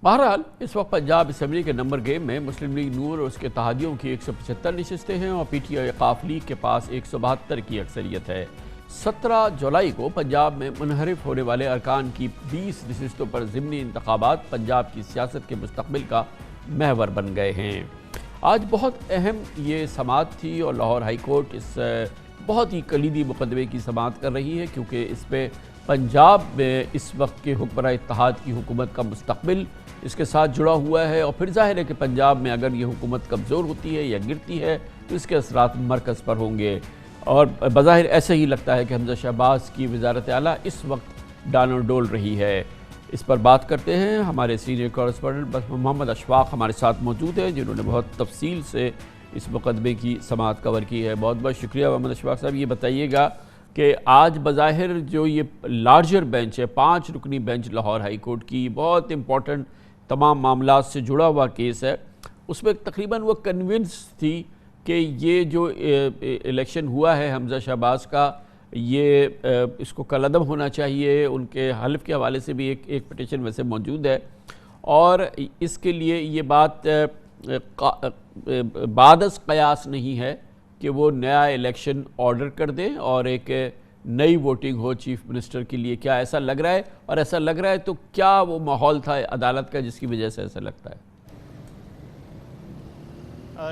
बहरहाल इस वक्त पंजाब असम्बली के नंबर गेम में मुस्लिम लीग नूर और उसके तहादियों की 175 नशस्तें हैं और PTI काफ लीग के पास 172 की अक्सरियत है। 17 जुलाई को पंजाब में मुनहरिफ होने वाले अरकान की 20 नशस्तों पर ज़िमनी इंतखाबात पंजाब की सियासत के मुस्तकबिल का महवर बन गए हैं। आज बहुत अहम ये समाअत थी और लाहौर हाई कोर्ट इस बहुत ही कलीदी मुकदमे की समाअत कर रही है, क्योंकि इस पर पंजाब में इस वक्त के हुक्मरान इत्तेहाद की हुकूमत का मुस्तकबिल इसके साथ जुड़ा हुआ है। और फिर जाहिर है कि पंजाब में अगर ये हुकूमत कमज़ोर होती है या गिरती है तो इसके असरात मरकज़ पर होंगे। और बज़ाहिर ऐसे ही लगता है कि हमज़ा शहबाज की वज़ारत आला इस वक्त डानो डोल रही है। इस पर बात करते हैं, हमारे सीनियर कॉरेस्पॉन्डेंट मोहम्मद अशफाक हमारे साथ मौजूद हैं, जिन्होंने बहुत तफसील से इस मुकदमे की समाअत कवर की है। बहुत बहुत शुक्रिया मोहम्मद अशफाक साहब। ये बताइएगा कि आज बज़ाहिर जो ये लार्जर बेंच है, 5 रुकनी बेंच लाहौर हाई कोर्ट की, बहुत इंपॉर्टेंट तमाम मामलात से जुड़ा हुआ केस है, उसमें तकरीबन वो कन्विंस थी कि ये जो इलेक्शन हुआ है हमज़ा शहबाज का, ये इसको कलअदम होना चाहिए। उनके हल्फ के हवाले से भी एक पिटीशन वैसे मौजूद है और इसके लिए ये बात बादस कयास नहीं है कि वो नया इलेक्शन ऑर्डर कर दें और एक नई वोटिंग हो चीफ मिनिस्टर के लिए। क्या ऐसा लग रहा है? और ऐसा लग रहा है तो क्या वो माहौल था अदालत का जिसकी वजह से ऐसा लगता है?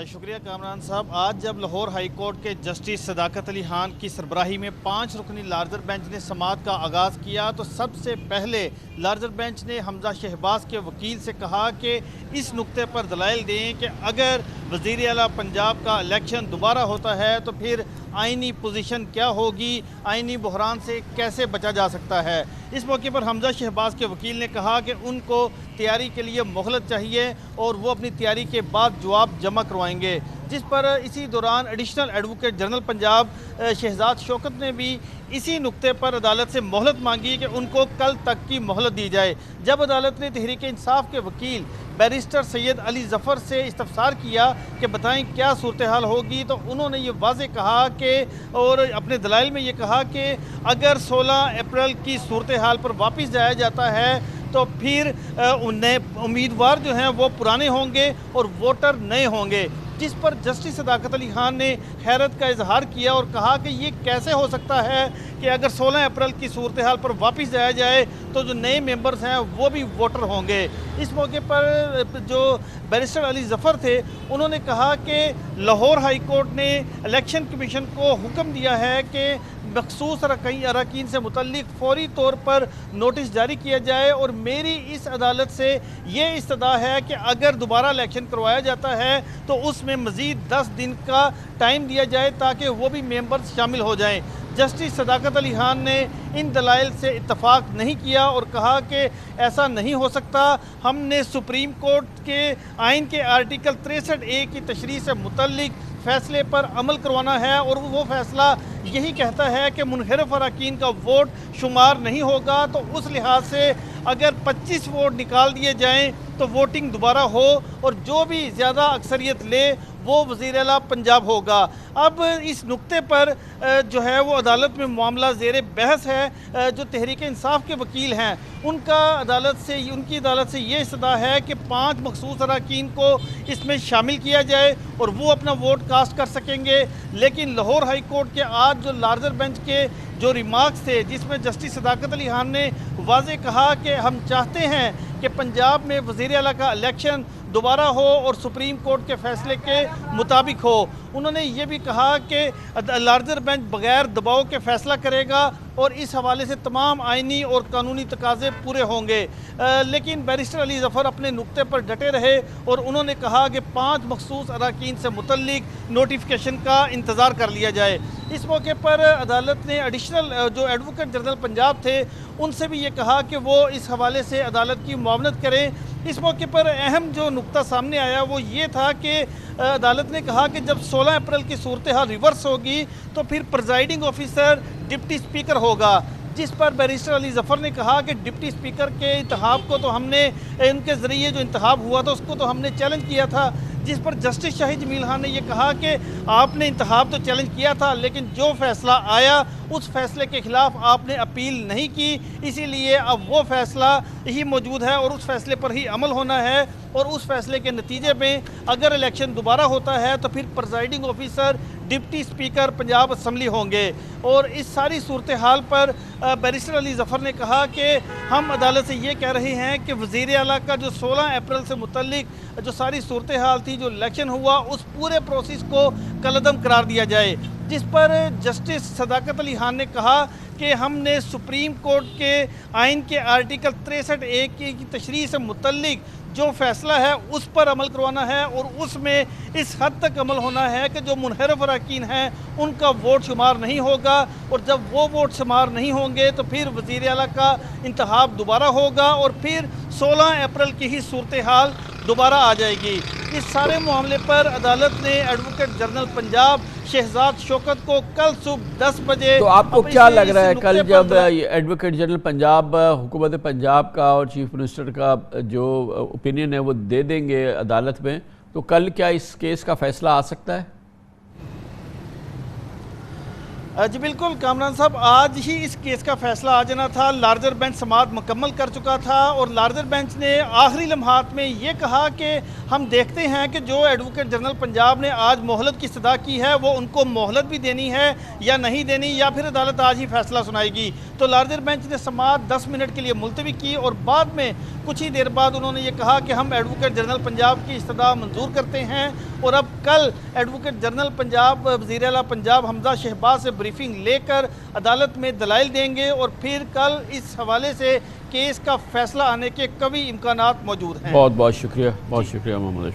शुक्रिया कामरान साहब। आज जब लाहौर हाई कोर्ट के जस्टिस सदाकत अली खान की सरबराही में 5 रुकनी लार्जर बेंच ने समाअत का आगाज़ किया तो सबसे पहले लार्जर बेंच ने हमज़ा शहबाज के वकील से कहा कि इस नुक्ते पर दलाइल दें कि अगर वज़ीर आला पंजाब का इलेक्शन दोबारा होता है तो फिर आइनी पोजीशन क्या होगी, आइनी बहरान से कैसे बचा जा सकता है। इस मौके पर हमज़ा शहबाज के वकील ने कहा कि उनको तैयारी के लिए मोहलत चाहिए और वो अपनी तैयारी के बाद जवाब जमा करवाएंगे, जिस पर इसी दौरान additional advocate general Punjab Shahzad Shaukat ने भी इसी नुक्ते पर अदालत से मोहलत मांगी कि उनको कल तक की मोहलत दी जाए। जब अदालत ने तहरीक इंसाफ के वकील बैरिस्टर सैयद अली ज़फ़र से इस्तफसार किया कि बताएं क्या सूरत हाल होगी, तो उन्होंने ये वाज़े कहा कि और अपने दलाइल में ये कहा कि अगर 16 अप्रैल की सूरत हाल पर वापस जाया जाता है तो फिर नए उम्मीदवार जो हैं वो पुराने होंगे और वोटर नए होंगे, जिस पर जस्टिस सदाकत अली खान ने हैरत का इजहार किया और कहा कि ये कैसे हो सकता है कि अगर 16 अप्रैल की सूरत हाल पर वापस जाया जाए तो जो नए मेंबर्स हैं वो भी वोटर होंगे। इस मौके पर जो बैरिस्टर अली ज़फ़र थे उन्होंने कहा कि लाहौर हाई कोर्ट ने इलेक्शन कमीशन को हुक्म दिया है कि मखसूस अरकान से मुतल्लिक फौरी तौर पर नोटिस जारी किया जाए और मेरी इस अदालत से ये इस्तदा है कि अगर दोबारा इलेक्शन करवाया जाता है तो उसमें मज़ीद 10 दिन का टाइम दिया जाए ताकि वो भी मेंबर्स शामिल हो जाएं। जस्टिस सदाकत अली खान ने इन दलाइल से इत्तफाक नहीं किया और कहा कि ऐसा नहीं हो सकता। हमने सुप्रीम कोर्ट के आइन के आर्टिकल 63A की तशरीह से मुतल्लिक फ़ैसले पर अमल करवाना है और वो फ़ैसला यही कहता है कि मुनहरिफ अरकान का वोट शुमार नहीं होगा, तो उस लिहाज से अगर 25 वोट निकाल दिए जाएं तो वोटिंग दोबारा हो और जो भी ज़्यादा अक्सरियत ले वो वज़ीर आला पंजाब होगा। अब इस नुक्ते पर जो है वो अदालत में मामला ज़ेर बहस है। जो तहरीक इंसाफ के वकील हैं उनकी अदालत से ये इस्तदा है कि 5 मखसूस अरकान को इसमें शामिल किया जाए और वो अपना वोट कास्ट कर सकेंगे। लेकिन लाहौर हाई कोर्ट के आज जो लार्जर बेंच के जो रिमार्क्स थे, जिसमें जस्टिस सदाकत अली खान ने वाज़े कहा कि हम चाहते हैं कि पंजाब में वज़ीर आला का इलेक्शन दोबारा हो और सुप्रीम कोर्ट के फैसले के मुताबिक हो। उन्होंने ये भी कहा कि लार्जर बेंच बग़ैर दबाव के फ़ैसला करेगा और इस हवाले से तमाम आइनी और कानूनी तकाज़े पूरे होंगे। लेकिन बैरिस्टर अली ज़फ़र अपने नुक्ते पर डटे रहे और उन्होंने कहा कि 5 मखसूस अरकान से मुतल्लिक नोटिफिकेशन का इंतज़ार कर लिया जाए। इस मौके पर अदालत ने एडिशनल जो एडवोकेट जनरल पंजाब थे उनसे भी ये कहा कि वो इस हवाले से अदालत की मुआवनत करें। इस मौके पर अहम जो नुक्ता सामने आया वो ये था कि अदालत ने कहा कि जब 16 अप्रैल की सूरत हाल रिवर्स होगी तो फिर प्रिजाइडिंग ऑफिसर डिप्टी स्पीकर होगा, जिस पर बैरिस्टर अली ज़फ़र ने कहा कि डिप्टी स्पीकर के इंतखाब को तो हमने, इनके ज़रिए जो इंतखाब हुआ था उसको तो हमने चैलेंज किया था, जिस पर जस्टिस शाहिद जमील खान ने यह कहा कि आपने इंतखाब तो चैलेंज किया था, लेकिन जो फैसला आया उस फैसले के खिलाफ आपने अपील नहीं की, इसीलिए अब वो फैसला ही मौजूद है और उस फैसले पर ही अमल होना है। और उस फैसले के नतीजे में अगर इलेक्शन दोबारा होता है तो फिर presiding officer deputy speaker Punjab assembly होंगे। और इस सारी सूरत हाल पर बैरिस्टर अली जफ़र ने कहा कि हम अदालत से ये कह रहे हैं कि वज़ीर आला का जो 16 अप्रैल से मुतल्लिक जो सारी सूरत हाल थी, जो इलेक्शन हुआ, उस पूरे प्रोसेस को कलअदम करार दिया जाए। जिस पर जस्टिस सदाकत अली खान ने कहा कि हमने सुप्रीम कोर्ट के आइन के आर्टिकल 63A की तशरीह से मुतल्लिक जो फैसला है उस पर अमल करवाना है और उसमें इस हद तक अमल होना है कि जो मुनहरफ अरकान हैं उनका वोट शुमार नहीं होगा, और जब वो वोट शुमार नहीं होंगे तो फिर वज़ीर आला का इंतखाब दोबारा होगा और फिर 16 अप्रैल की ही सूरत हाल दोबारा आ जाएगी। इस सारे मामले पर अदालत ने एडवोकेट जनरल पंजाब शहजाद शौकत को कल सुबह 10 बजे। तो आपको क्या लग रहा है कल जब एडवोकेट जनरल पंजाब हुकूमत पंजाब का और चीफ मिनिस्टर का जो ओपिनियन है वो दे देंगे अदालत में, तो कल क्या इस केस का फैसला आ सकता है? जी बिल्कुल कामरान साहब, आज ही इस केस का फैसला आ जाना था। लार्जर बेंच समाअत मुकम्मल कर चुका था और लार्जर बेंच ने आखिरी लम्हात में ये कहा कि हम देखते हैं कि जो एडवोकेट जनरल पंजाब ने आज मोहलत की सदा की है वो उनको मोहलत भी देनी है या नहीं देनी, या फिर अदालत आज ही फैसला सुनाएगी। तो लार्जर बेंच ने समाअत 10 मिनट के लिए मुलतवी की और बाद में कुछ ही देर बाद उन्होंने ये कहा कि हम एडवोकेट जनरल पंजाब की इस्तदा मंजूर करते हैं और अब कल एडवोकेट जनरल पंजाब वज़ीर आला पंजाब हमजा शहबाज से ब्रीफिंग लेकर अदालत में दलाइल देंगे और फिर कल इस हवाले से केस का फैसला आने के कभी इम्कानात मौजूद हैं। बहुत बहुत शुक्रिया मोहम्मद।